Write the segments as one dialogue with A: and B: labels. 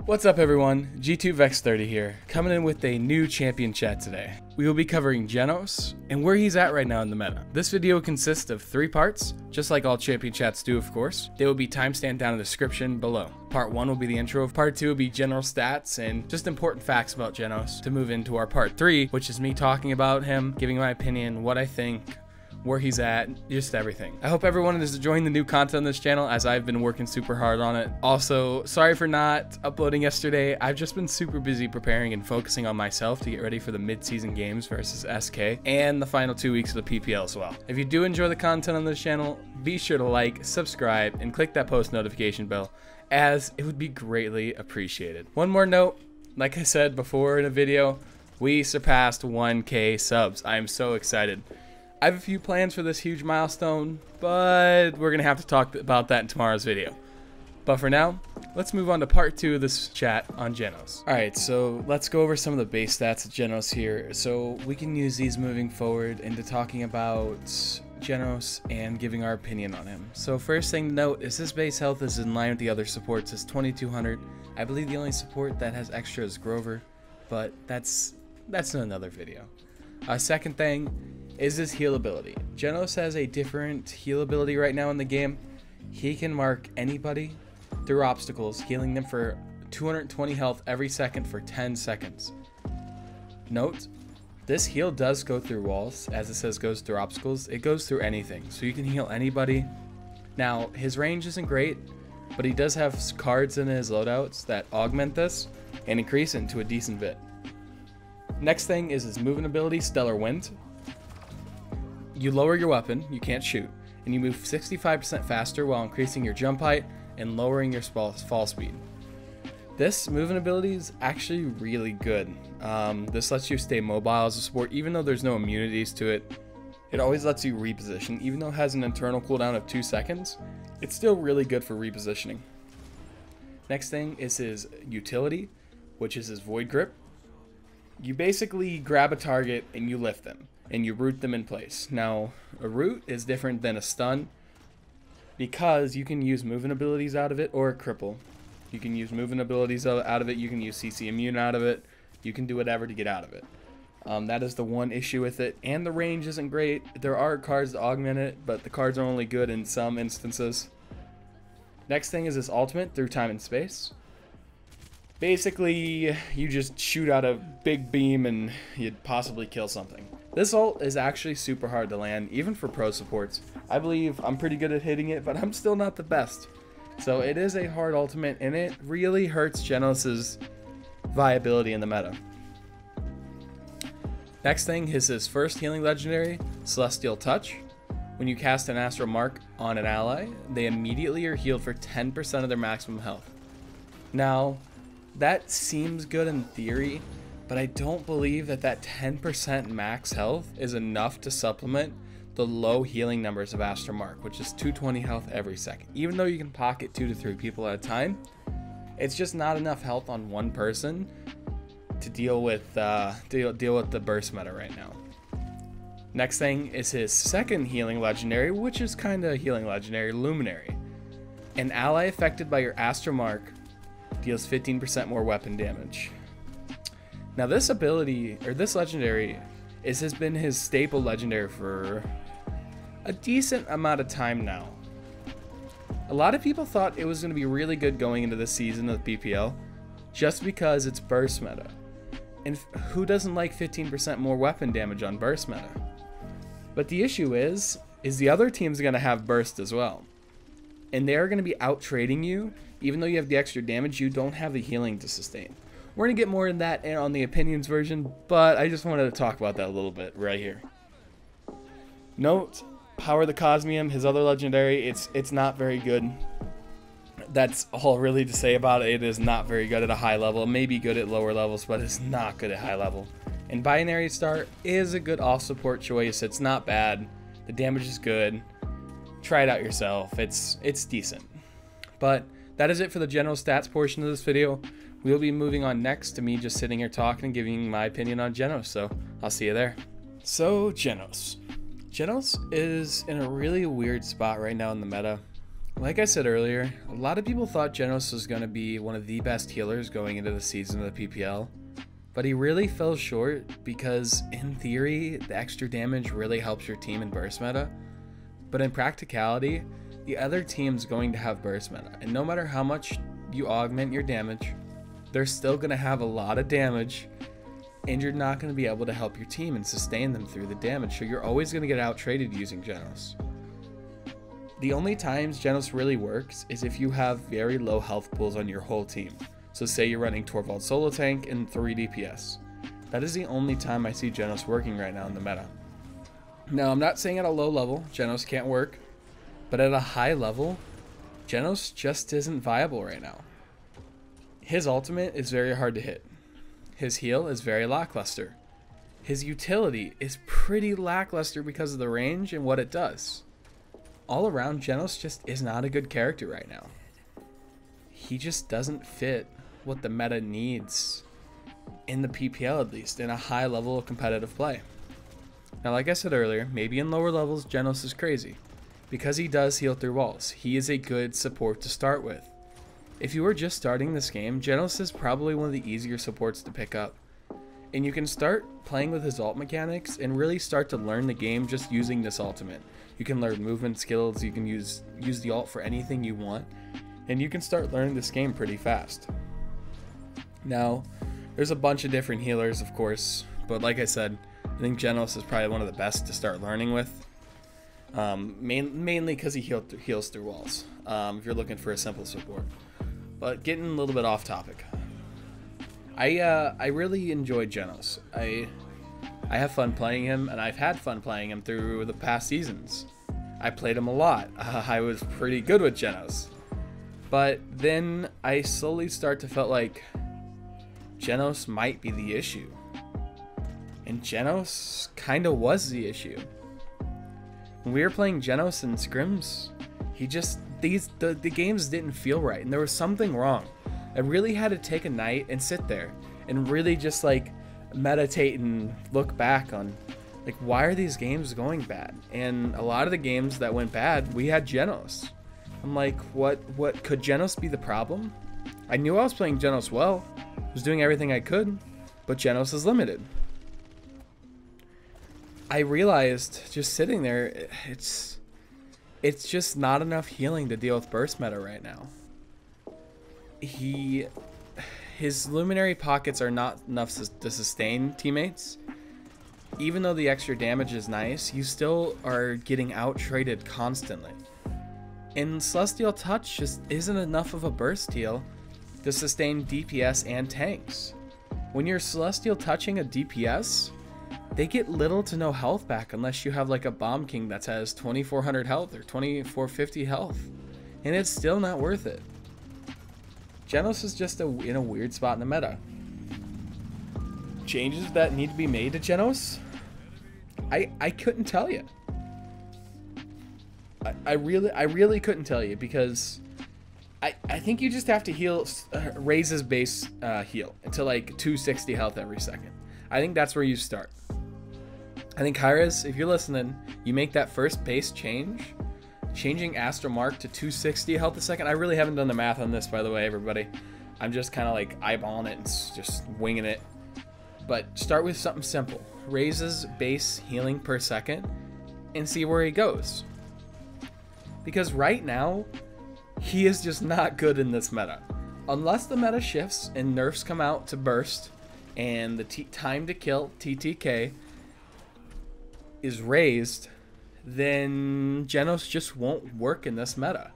A: What's up everyone, G2 Vex30 here, coming in with a new champion chat today. We will be covering Jenos and where he's at right now in the meta. This video consists of 3 parts, just like all champion chats do of course. They will be timestamped down in the description below. Part 1 will be the intro, part 2 will be general stats and just important facts about Jenos to move into our part 3, which is me talking about him, giving my opinion, what I think, where he's at, just everything. I hope everyone is enjoying the new content on this channel as I've been working super hard on it. Also, sorry for not uploading yesterday. I've just been super busy preparing and focusing on myself to get ready for the mid-season games versus SK and the final 2 weeks of the PPL as well. If you do enjoy the content on this channel, be sure to like, subscribe, and click that post notification bell as it would be greatly appreciated. One more note, like I said before in a video, we surpassed 1K subs. I am so excited. I have a few plans for this huge milestone, but we're going to have to talk about that in tomorrow's video. But for now, let's move on to part 2 of this chat on Jenos. Alright, so let's go over some of the base stats of Jenos here. So we can use these moving forward into talking about Jenos and giving our opinion on him. So first thing to note is his base health is in line with the other supports. It's 2200. I believe the only support that has extra is Grover, but that's in another video. Second thing is his heal ability. Jenos has a different heal ability right now in the game. He can mark anybody through obstacles, healing them for 220 health every second for 10 seconds. Note, this heal does go through walls, as it says goes through obstacles. It goes through anything, so you can heal anybody. Now, his range isn't great, but he does have cards in his loadouts that augment this and increase it to a decent bit. Next thing is his movement ability, Stellar Wind. You lower your weapon, you can't shoot, and you move 65% faster while increasing your jump height and lowering your fall speed. This movement ability is actually really good. This lets you stay mobile as a support, even though there's no immunities to it. It always lets you reposition, even though it has an internal cooldown of 2 seconds. It's still really good for repositioning. Next thing is his utility, which is his Void Grip. You basically grab a target and you lift them, and you root them in place. Now, a root is different than a stun because you can use movement abilities out of it or a cripple. You can use movement abilities out of it, you can use CC immune out of it, you can do whatever to get out of it. That is the one issue with it, and the range isn't great. There are cards to augment it, but the cards are only good in some instances. Next thing is his ultimate, Through Time and Space. Basically, you just shoot out a big beam and you'd possibly kill something. This ult is actually super hard to land, even for pro supports. I believe I'm pretty good at hitting it, but I'm still not the best. So it is a hard ultimate, and it really hurts Jenos' viability in the meta. Next thing is his first healing legendary, Celestial Touch. When you cast an Astral Mark on an ally, they immediately are healed for 10% of their maximum health. Now, that seems good in theory, but I don't believe that 10% max health is enough to supplement the low healing numbers of Astral Mark, which is 220 health every second. Even though you can pocket 2 to 3 people at a time, it's just not enough health on one person to deal with the burst meta right now. Next thing is his second healing legendary, which is kind of healing legendary, Luminary. An ally affected by your Astral Mark deals 15% more weapon damage. Now this ability, or this legendary, has been his staple legendary for a decent amount of time now. A lot of people thought it was going to be really good going into this season of PPL, just because it's burst meta. And who doesn't like 15% more weapon damage on burst meta? But the issue is the other team's going to have burst as well. And they're going to be out trading you. Even though you have the extra damage, you don't have the healing to sustain. We're going to get more in that on the opinions version, but I just wanted to talk about that a little bit right here. Note, Power the Cosmium, his other legendary, it's not very good. That's all really to say about it. It is not very good at a high level. It may be good at lower levels, but it's not good at high level. And Binary Star is a good off support choice. It's not bad. The damage is good. Try it out yourself. It's decent. But that is it for the general stats portion of this video. We'll be moving on next to me just sitting here talking and giving my opinion on Jenos, so I'll see you there. So, Jenos. Jenos is in a really weird spot right now in the meta. Like I said earlier, a lot of people thought Jenos was going to be one of the best healers going into the season of the PPL, but he really fell short because in theory, the extra damage really helps your team in burst meta, but in practicality, the other team's going to have burst meta, and no matter how much you augment your damage, they're still going to have a lot of damage, and you're not going to be able to help your team and sustain them through the damage, so you're always going to get out-traded using Jenos. The only times Jenos really works is if you have very low health pools on your whole team. So say you're running Torvald solo tank and 3 DPS. That is the only time I see Jenos working right now in the meta. Now, I'm not saying at a low level Jenos can't work, but at a high level, Jenos just isn't viable right now. His ultimate is very hard to hit. His heal is very lackluster. His utility is pretty lackluster because of the range and what it does. All around, Jenos just is not a good character right now. He just doesn't fit what the meta needs in the PPL, at least in a high level of competitive play. Now, like I said earlier, maybe in lower levels Jenos is crazy because he does heal through walls. He is a good support to start with. If you were just starting this game, Jenos is probably one of the easier supports to pick up, and you can start playing with his ult mechanics and really start to learn the game just using this ultimate. You can learn movement skills, you can use the ult for anything you want, and you can start learning this game pretty fast. Now, there's a bunch of different healers, of course, but like I said, I think Jenos is probably one of the best to start learning with, mainly because he heals through walls, if you're looking for a simple support. But getting a little bit off topic, I really enjoyed Jenos. I have fun playing him, and I've had fun playing him through the past seasons. I played him a lot. I was pretty good with Jenos. But then I slowly start to feel like Jenos might be the issue. And Jenos kind of was the issue. When we were playing Jenos in scrims, the games didn't feel right, and there was something wrong. I really had to take a night and sit there and really just like meditate and look back on like, why are these games going bad? And a lot of the games that went bad, we had Jenos. I'm like, what could Jenos be the problem? I knew I was playing Jenos well, I was doing everything I could, but Jenos is limited. I realized just sitting there, it's just not enough healing to deal with burst meta right now. His luminary pockets are not enough to sustain teammates. Even though the extra damage is nice, you still are getting out-traded constantly. And Celestial Touch just isn't enough of a burst heal to sustain DPS and tanks. When you're Celestial Touching a DPS, they get little to no health back unless you have like a Bomb King that has 2400 health or 2450 health. And it's still not worth it. Jenos is just in a weird spot in the meta. Changes that need to be made to Jenos? I couldn't tell you. I really couldn't tell you, because I think you just have to raise his base heal to like 260 health every second. I think that's where you start. I think Kairos, if you're listening, you make that first base change. Changing Astromark to 260 health a second. I really haven't done the math on this, by the way, everybody. I'm just kind of like eyeballing it and just winging it. But start with something simple. Raises base healing per second and see where he goes. Because right now, he is just not good in this meta. Unless the meta shifts and nerfs come out to burst and the time to kill, TTK, is raised, then Jenos just won't work in this meta.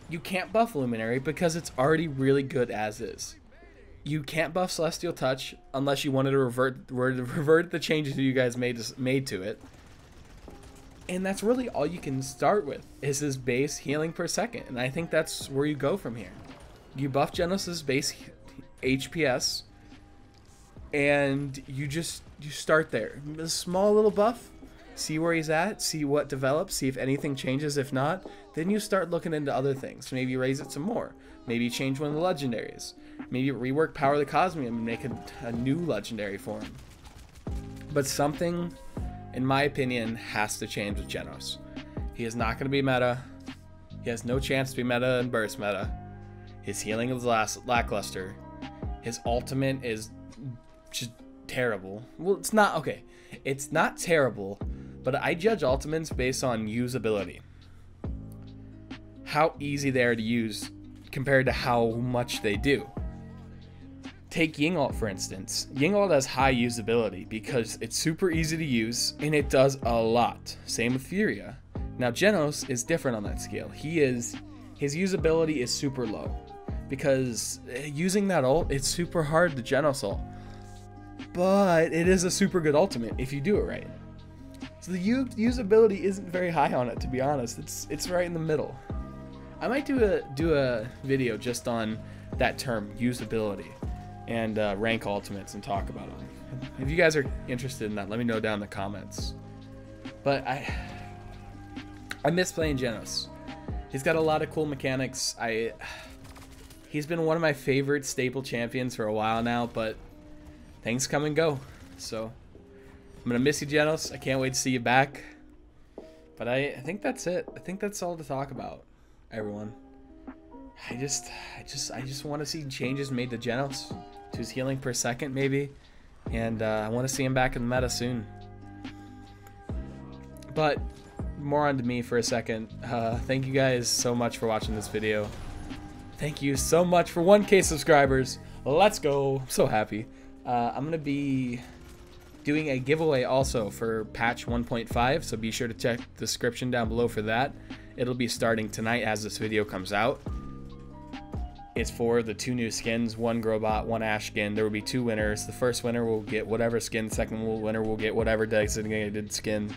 A: You can't buff Luminary because it's already really good as is. You can't buff Celestial Touch unless you wanted to revert the changes you guys made to it. And that's really all you can start with, is his base healing per second. And I think that's where you go from here. You buff Jenos' base HPS, and you start there. A small little buff, see where he's at, see what develops, see if anything changes. If not, then you start looking into other things. Maybe raise it some more. Maybe change one of the legendaries. Maybe rework Power of the Cosmium and make a new legendary for him. But something, in my opinion, has to change with Jenos. He is not going to be meta. He has no chance to be meta and burst meta. His healing is lackluster. His ultimate is just terrible. Well, it's not, okay. It's not terrible, but I judge ultimates based on usability. How easy they are to use compared to how much they do. Take Ying ult for instance. Ying ult has high usability because it's super easy to use and it does a lot. Same with Furia. Now Jenos is different on that scale. His usability is super low because using that ult, it's super hard to Jenos ult. But it is a super good ultimate if you do it right. So the usability isn't very high on it, to be honest. It's right in the middle. I might do a video just on that term, usability, and rank ultimates and talk about them. If you guys are interested in that, let me know down in the comments. But I miss playing Jenos. He's got a lot of cool mechanics. He's been one of my favorite staple champions for a while now, but things come and go. So I'm gonna miss you, Jenos. I can't wait to see you back. But I think that's it. I think that's all to talk about, everyone. I just want to see changes made to Jenos, to his healing per second maybe, and I want to see him back in the meta soon. But more on to me for a second. Thank you guys so much for watching this video. Thank you so much for 1K subscribers. Let's go. I'm so happy. I'm gonna be doing a giveaway also for patch 1.5, so be sure to check the description down below for that. It'll be starting tonight as this video comes out. It's for the 2 new skins, 1 Grobot, 1 Ash skin. There will be 2 winners. The first winner will get whatever skin, the second winner will get whatever designated skin.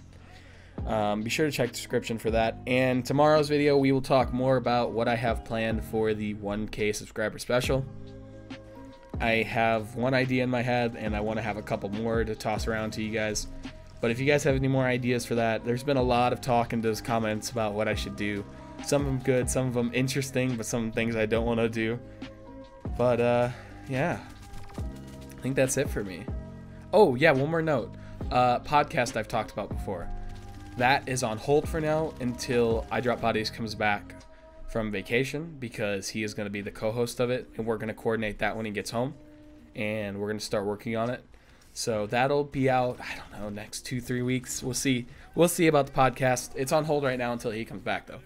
A: Be sure to check the description for that. And tomorrow's video, we will talk more about what I have planned for the 1K subscriber special. I have one idea in my head, and I want to have a couple more to toss around to you guys. But if you guys have any more ideas for that, there's been a lot of talk in those comments about what I should do. Some of them good, some of them interesting, but some things I don't want to do. But yeah, I think that's it for me. Oh yeah, one more note. Podcast I've talked about before. That is on hold for now until iDropBodies comes back from vacation, because he is going to be the co-host of it, and we're going to coordinate that when he gets home, and we're going to start working on it. So that'll be out, I don't know, next 2-3 weeks. We'll see about the podcast. It's on hold right now until he comes back though.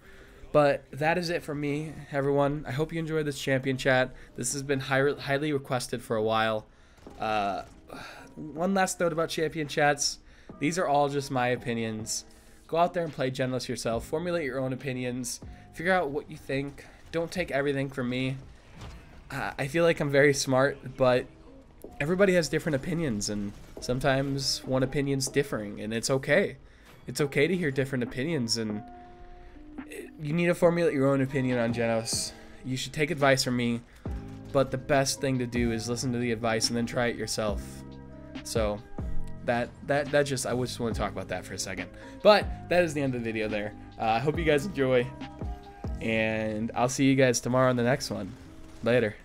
A: But that is it from me, everyone. I hope you enjoyed this champion chat. This has been highly requested for a while. One last note about champion chats. These are all just my opinions. Go out there and play Jenos yourself. Formulate your own opinions. Figure out what you think. Don't take everything from me. I feel like I'm very smart, but everybody has different opinions, and sometimes one opinion's differing, and it's okay. It's okay to hear different opinions, and you need to formulate your own opinion on Jenos. You should take advice from me, but the best thing to do is listen to the advice and then try it yourself. So I just want to talk about that for a second. But that is the end of the video there. I hope you guys enjoy, and I'll see you guys tomorrow on the next one. Later.